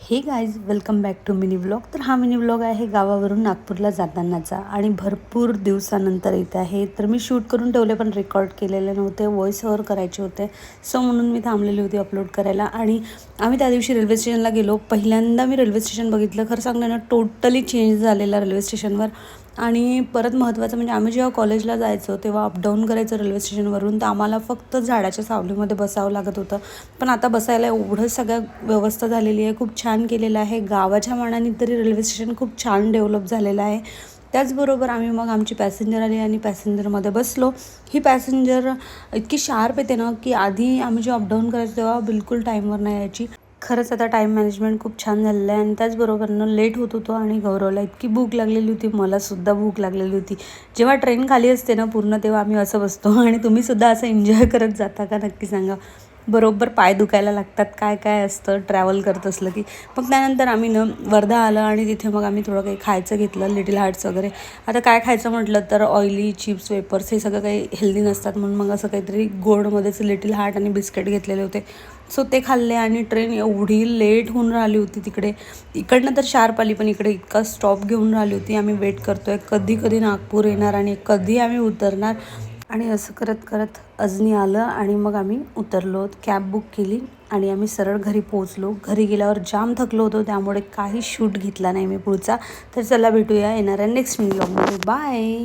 हे guys welcome back to mini vlog. तर हा मिनी व्लॉग आहे गावावरून नागपूरला जातानाचा आणि भरपूर दिवसानंतर येत आहे. तर मी शूट करून ठेवले पण रेकॉर्ड केलेले नव्हते, व्हॉइस ओव्हर करायचे होते. सो म्हणून मी थांबलेली होती अपलोड करायला. आणि आम्ही त्या दिवशी रेल्वे स्टेशनला गेलो. पहिल्यांदा मी रेल्वे स्टेशन बघितलं. खरं सांगणं ना, टोटली चेंज झालेला रेल्वे स्टेशनवर. आणि परत महत्त्वाचं म्हणजे आम्ही जेव्हा कॉलेजला जायचो तेव्हा अपडाऊन करायचं रेल्वे स्टेशनवरून, तर आम्हाला फक्त झाडाच्या सावलीमध्ये बसावं लागत होतं. पण आता बसायला एवढं सगळ्या व्यवस्था झालेली आहे, खूप छान केलेलं आहे. गावाच्या मानाने तरी रेल्वे स्टेशन खूप छान डेव्हलप झालेलं आहे. त्याचबरोबर आम्ही मग आमची पॅसेंजर आली आणि पॅसेंजरमध्ये बसलो. ही पॅसेंजर इतकी शार्प येते ना, की आधी आम्ही जेव्हा अपडाऊन करायचो तेव्हा बिलकुल टाईमवर नाही यायची. खरंच आता टाईम मॅनेजमेंट खूप छान झालेलं आहे. आणि त्याचबरोबरनं लेट होत होतो आणि गौरवला इतकी भूक लागलेली होती, मलासुद्धा भूक लागलेली होती. जेव्हा ट्रेन खाली असते ना पूर्ण, तेव्हा आम्ही असं बसतो. आणि तुम्हीसुद्धा असं एन्जॉय करत जाता का नक्की सांगा. बरोबर पाय दुखायला लागतात, काय काय असतं ट्रॅव्हल करत असलं की. मग त्यानंतर आम्ही वर्धा आलं आणि तिथे मग आम्ही थोडं काही खायचं घेतलं, लिटिल हार्ट्स वगैरे. आता काय खायचं म्हटलं तर ऑइली चिप्स, वेपर्स हे सगळं काही हेल्दी नसतात, म्हणून मग असं काहीतरी गोडमध्येच लिटिल हार्ट आणि बिस्किट घेतलेले होते. सो ते खाल्ले. आणि ट्रेन एवढी लेट होऊन राहिली होती तिकडे. इकडनं तर शार्प आली, पण इकडे इतका स्टॉप घेऊन राहिली होती. आम्ही वेट करतोय कधी कधी नागपूर येणार आणि कधी आम्ही उतरणार. आणि असं करत करत अजनी आलं आणि मग आम्ही उतरलो. कॅब बुक केली आणि आम्ही सरळ घरी पोहोचलो. घरी गेल्यावर जाम थकलो होतो, त्यामुळे काही शूट घेतला नाही मी पुढचा. तर चला भेटूया येणाऱ्या नेक्स्ट व्लॉगमध्ये. बाय.